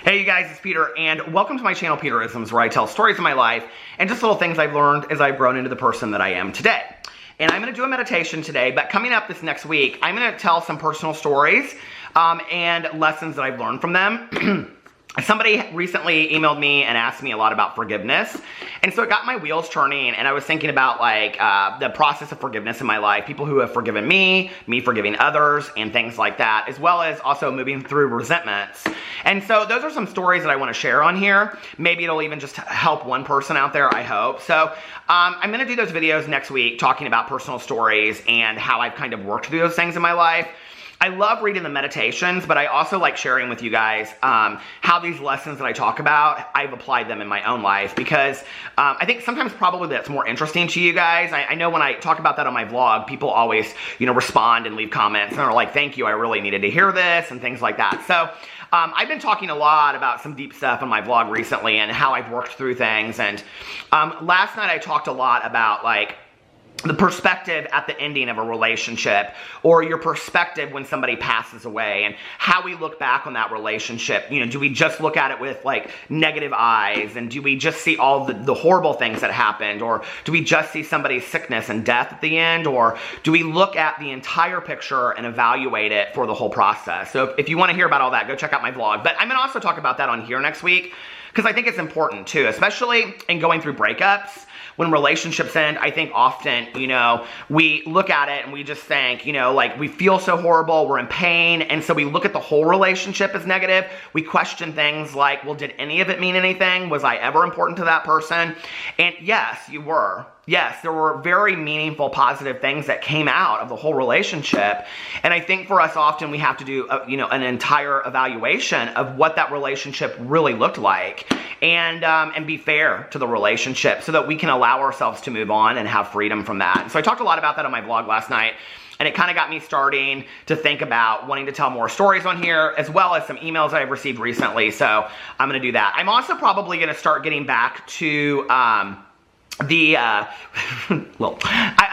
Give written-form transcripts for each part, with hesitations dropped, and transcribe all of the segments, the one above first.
Hey you guys, it's Peter, and welcome to my channel, Peterisms, where I tell stories of my life and just little things I've learned as I've grown into the person that I am today. And I'm going to do a meditation today, but coming up this next week, I'm going to tell some personal stories and lessons that I've learned from them. Somebody recently emailed me and asked me a lot about forgiveness, and so it got my wheels turning, and I was thinking about the process of forgiveness in my life, people who have forgiven me forgiving others, and things like that, as well as also moving through resentments. And so those are some stories that I want to share on here. Maybe it'll even just help one person out there, I hope. So I'm going to do those videos next week talking about personal stories and how I've kind of worked through those things in my life. I love reading the meditations, but I also like sharing with you guys how these lessons that I talk about, I've applied them in my own life, because I think sometimes probably that's more interesting to you guys. I know when I talk about that on my vlog, people always, respond and leave comments and are like, thank you, I really needed to hear this, and things like that. So I've been talking a lot about some deep stuff on my vlog recently and how I've worked through things. And last night I talked a lot about the perspective at the ending of a relationship, or your perspective when somebody passes away, and how we look back on that relationship. Do we just look at it with negative eyes, and do we just see all the horrible things that happened, or do we just see somebody's sickness and death at the end, or do we look at the entire picture and evaluate it for the whole process? So if you want to hear about all that, go check out my vlog. But I'm going to also talk about that on here next week, because I think it's important too, especially in going through breakups. When relationships end, I think often, we look at it and we just think, we feel so horrible, we're in pain, and so we look at the whole relationship as negative. We question things like, well, did any of it mean anything? Was I ever important to that person? And yes, you were. Yes, there were very meaningful, positive things that came out of the whole relationship. And I think for us, often we have to do, an entire evaluation of what that relationship really looked like, and be fair to the relationship so that we can allow ourselves to move on and have freedom from that. And so I talked a lot about that on my vlog last night. And it kind of got me starting to think about wanting to tell more stories on here, as well as some emails I've received recently. So I'm going to do that. I'm also probably going to start getting back to I'm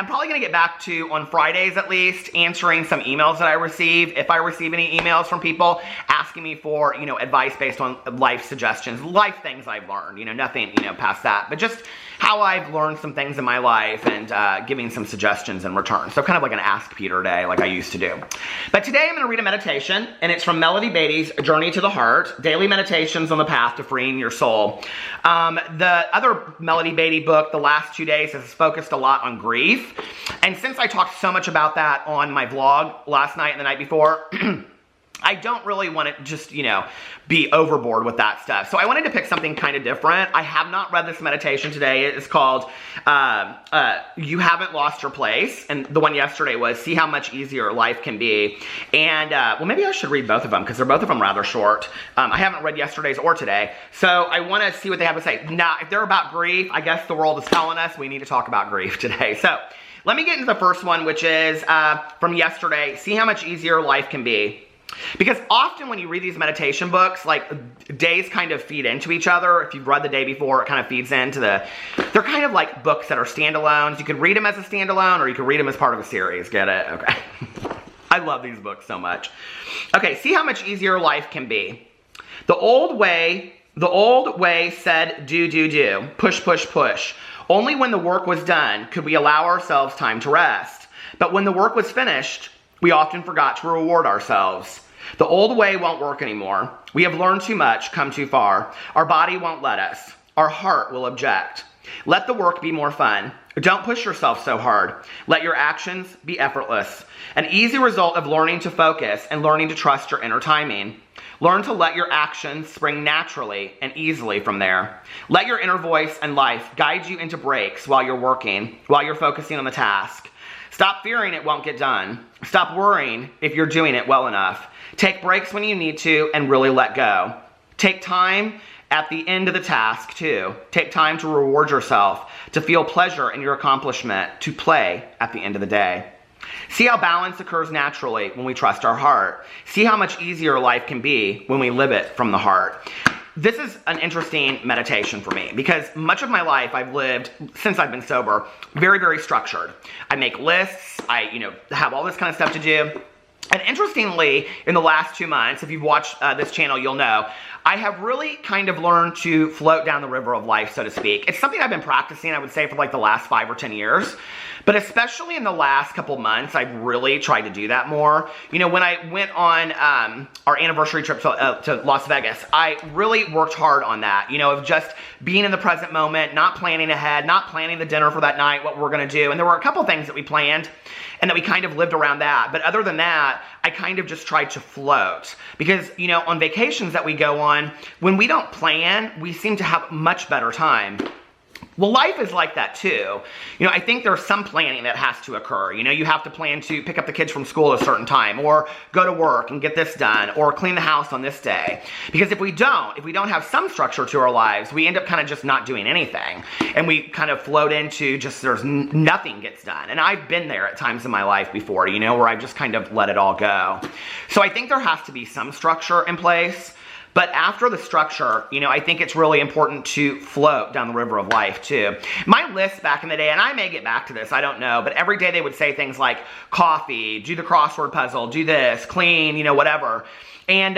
probably going to get back to, on Fridays at least, answering some emails that I receive. If I receive any emails from people asking me for, advice based on life suggestions, life things I've learned, nothing, past that, but just how I've learned some things in my life and giving some suggestions in return. So kind of like an Ask Peter day like I used to do. But today I'm going to read a meditation, and it's from Melody Beatty's Journey to the Heart, Daily Meditations on the Path to Freeing Your Soul. The other Melody Beatty book, the last 2 days, has focused a lot on grief. And since I talked so much about that on my vlog last night and the night before, I don't really want to just, be overboard with that stuff. So I wanted to pick something kind of different. I have not read this meditation today. It's called You Haven't Lost Your Place. And the one yesterday was See How Much Easier Life Can Be. And, well, maybe I should read both of them, because they're both of them rather short. I haven't read yesterday's or today. So I want to see what they have to say. Now, if they're about grief, I guess the world is telling us we need to talk about grief today. So let me get into the first one, which is from yesterday, See How Much Easier Life Can Be. Because often when you read these meditation books, days kind of feed into each other. If you've read the day before, it kind of feeds into they're kind of like books that are standalones. You could read them as a standalone, or you could read them as part of a series. Get it? Okay. I love these books so much. Okay, See How Much Easier Life Can Be. The old way said do, push, push, push. Only when the work was done could we allow ourselves time to rest. But when the work was finished, we often forgot to reward ourselves. The old way won't work anymore. We have learned too much, come too far. Our body won't let us. Our heart will object. Let the work be more fun. Don't push yourself so hard. Let your actions be effortless. An easy result of learning to focus and learning to trust your inner timing. Learn to let your actions spring naturally and easily from there. Let your inner voice and life guide you into breaks while you're working, while you're focusing on the task. Stop fearing it won't get done. Stop worrying if you're doing it well enough. Take breaks when you need to and really let go. Take time at the end of the task too. Take time to reward yourself, to feel pleasure in your accomplishment, to play at the end of the day. See how balance occurs naturally when we trust our heart. See how much easier life can be when we live it from the heart. This is an interesting meditation for me, because much of my life I've lived, since I've been sober, very, very structured. I make lists, I, have all this kind of stuff to do. And interestingly, in the last 2 months, if you've watched this channel, you'll know, I have really kind of learned to float down the river of life, so to speak. It's something I've been practicing, I would say, for like the last 5 or 10 years. But especially in the last couple months, I've really tried to do that more. You know, when I went on our anniversary trip to Las Vegas, I really worked hard on that. You know, of just being in the present moment, not planning ahead, not planning the dinner for that night, what we're going to do. And there were a couple things that we planned and that we kind of lived around that. But other than that, I kind of just tried to float. Because, you know, on vacations that we go on, when we don't plan, we seem to have much better time. Well, life is like that too. You know, I think there's some planning that has to occur. You know, you have to plan to pick up the kids from school at a certain time, or go to work and get this done, or clean the house on this day. Because if we don't have some structure to our lives, we end up kind of just not doing anything. And we kind of float into just nothing gets done. And I've been there at times in my life before, you know, where I've just kind of let it all go. So I think there has to be some structure in place. But after the structure, you know, I think it's really important to float down the river of life too. My list back in the day, and I may get back to this, I don't know, but every day they would say things like coffee, do the crossword puzzle, do this, clean, you know, whatever. And,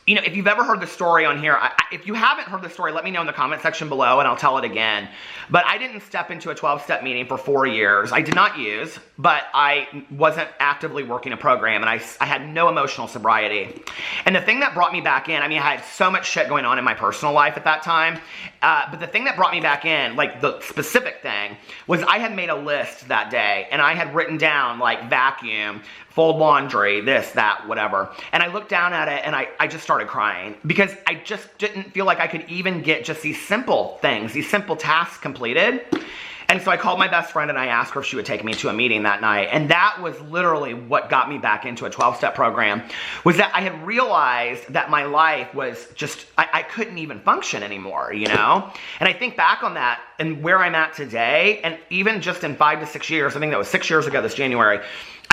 you know, if you've ever heard the story on here, if you haven't heard the story, let me know in the comment section below and I'll tell it again. But I didn't step into a 12-step meeting for 4 years. I did not use, but I wasn't actively working a program, and I had no emotional sobriety. And the thing that brought me back in, I mean, I had so much shit going on in my personal life at that time, but the thing that brought me back in, like the specific thing, was I had made a list that day, and I had written down, like, vacuum, fold laundry, this, that, whatever. And I looked down at it and I just started crying because I just didn't feel like I could even get just these simple things, these simple tasks completed. And so I called my best friend and I asked her if she would take me to a meeting that night. And that was literally what got me back into a 12-step program, was that I had realized that my life was just, I couldn't even function anymore, you know? And I think back on that and where I'm at today, and even just in 5 to 6 years, I think that was 6 years ago this January,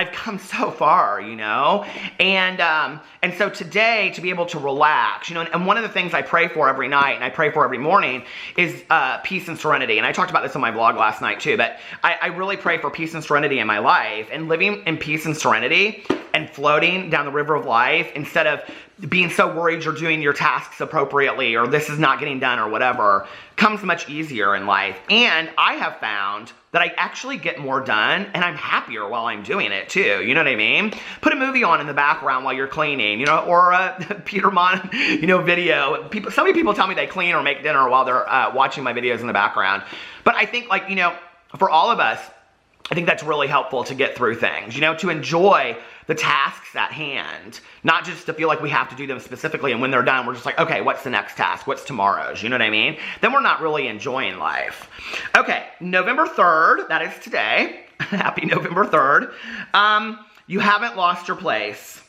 I've come so far, you know? And so today, to be able to relax, you know, and one of the things I pray for every night and I pray for every morning is peace and serenity. And I talked about this on my vlog last night too, but I really pray for peace and serenity in my life, and living in peace and serenity and floating down the river of life instead of being so worried you're doing your tasks appropriately or this is not getting done or whatever, comes much easier in life. And I have found that I actually get more done and I'm happier while I'm doing it too. You know what I mean? Put a movie on in the background while you're cleaning, you know, or a Peter Monn, you know, video. So many people tell me they clean or make dinner while they're watching my videos in the background. But I think, like, you know, for all of us, I think that's really helpful to get through things, you know, to enjoy the tasks at hand, not just to feel like we have to do them specifically, and when they're done, we're just like, okay, what's the next task? What's tomorrow's? You know what I mean? Then we're not really enjoying life. Okay, November 3rd, that is today. Happy November 3rd. You haven't lost your place.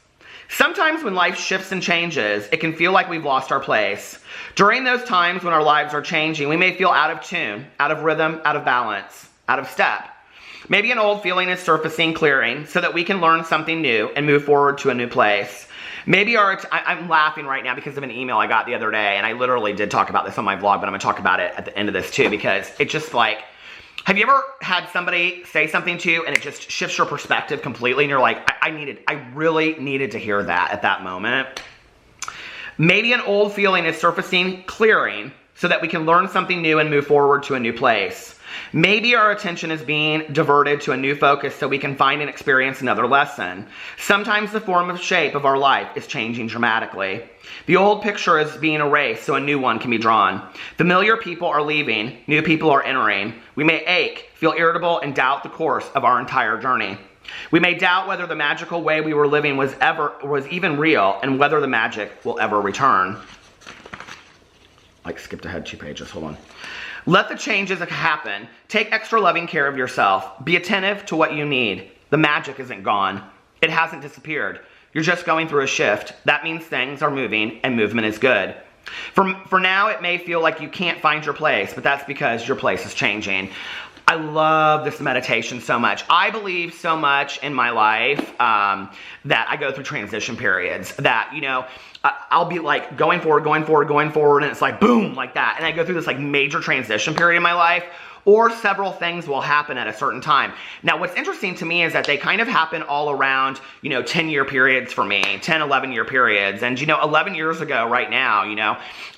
Sometimes when life shifts and changes, it can feel like we've lost our place. During those times when our lives are changing, we may feel out of tune, out of rhythm, out of balance, out of step. Maybe an old feeling is surfacing, clearing, so that we can learn something new and move forward to a new place. Maybe I'm laughing right now because of an email I got the other day, and I literally did talk about this on my vlog, but I'm going to talk about it at the end of this too, because it's just like, have you ever had somebody say something to you and it just shifts your perspective completely, and you're like, I really needed to hear that at that moment? Maybe an old feeling is surfacing, clearing, so that we can learn something new and move forward to a new place. Maybe our attention is being diverted to a new focus so we can find and experience another lesson. Sometimes the form of shape of our life is changing dramatically. The old picture is being erased so a new one can be drawn. Familiar people are leaving, new people are entering. We may ache, feel irritable, and doubt the course of our entire journey. We may doubt whether the magical way we were living was even real, and whether the magic will ever return. Like, skipped ahead 2 pages, hold on. Let the changes happen. Take extra loving care of yourself. Be attentive to what you need. The magic isn't gone. It hasn't disappeared. You're just going through a shift. That means things are moving, and movement is good. For now, it may feel like you can't find your place, but that's because your place is changing. I love this meditation so much. I believe so much in my life that I go through transition periods that, you know, I'll be like going forward, and it's like boom, like that. And I go through this like major transition period in my life or several things will happen at a certain time. Now, what's interesting to me is that they kind of happen all around, 10-year periods for me, 10, 11-year periods. And, 11 years ago right now,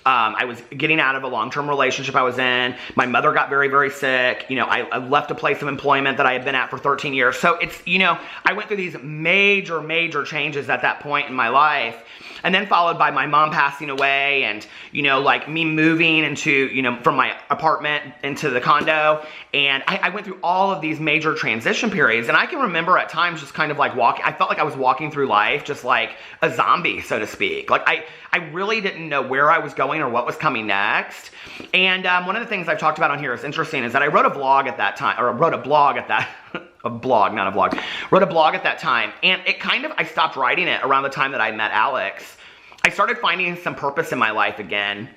I was getting out of a long-term relationship I was in. My mother got very, very sick. I left a place of employment that I had been at for 13 years. So it's, I went through these major, major changes at that point in my life. And then followed by my mom passing away and, like me moving into, from my apartment into the condo. And I went through all of these major transition periods. And I can remember at times just kind of like I felt like I was walking through life just like a zombie, so to speak. Like I really didn't know where I was going or what was coming next. And one of the things I've talked about on here is interesting is that I wrote a vlog at that time, or wrote a blog at that a blog, not a vlog. Wrote a blog at that time, and I stopped writing it around the time that I met Alex. I started finding some purpose in my life again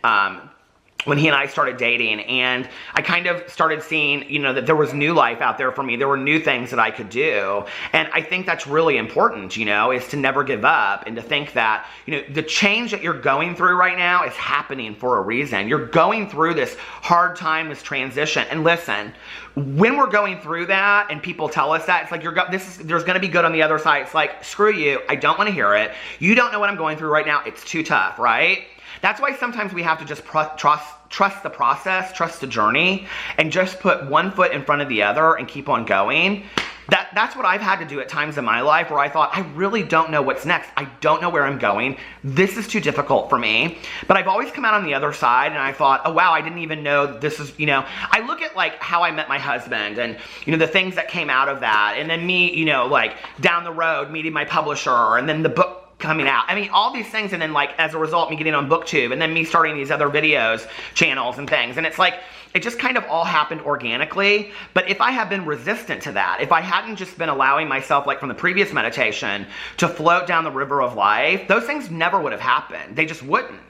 when he and I started dating, and I kind of started seeing, that there was new life out there for me. There were new things that I could do, and I think that's really important, is to never give up and to think that, the change that you're going through right now is happening for a reason. You're going through this hard time, this transition, and listen, when we're going through that and people tell us that, it's like there's going to be good on the other side. It's like, screw you, I don't want to hear it. You don't know what I'm going through right now. It's too tough, right? That's why sometimes we have to just trust the process, trust the journey, and just put one foot in front of the other and keep on going. That's what I've had to do at times in my life where I thought, I really don't know what's next. I don't know where I'm going. This is too difficult for me. But I've always come out on the other side and I thought, oh wow, I didn't even know this is, I look at like how I met my husband and, the things that came out of that. And then me, like down the road meeting my publisher and then the book coming out. I mean, all these things, and then like as a result me getting on BookTube and then me starting these other videos channels and things, and it's like it just kind of all happened organically. But if I had been resistant to that, if I hadn't just been allowing myself, like from the previous meditation, to float down the river of life, those things never would have happened. They just wouldn't,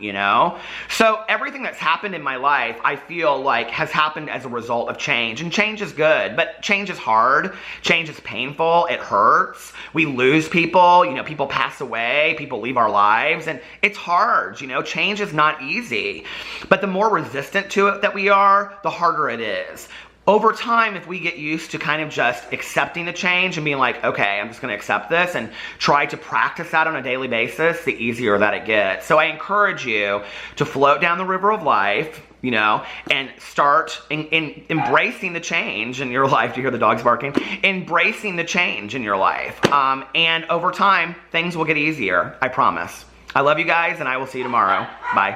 So everything that's happened in my life, I feel like has happened as a result of change. And change is good, but change is hard. Change is painful. It hurts. We lose people. People pass away. People leave our lives. And it's hard. Change is not easy. But the more resistant to it that we are, the harder it is. Over time, if we get used to kind of just accepting the change and being like, okay, I'm just going to accept this and try to practice that on a daily basis, the easier that it gets. So I encourage you to float down the river of life, and start in embracing the change in your life. Do you hear the dogs barking? Embracing the change in your life. And over time, things will get easier. I promise. I love you guys, and I will see you tomorrow. Bye.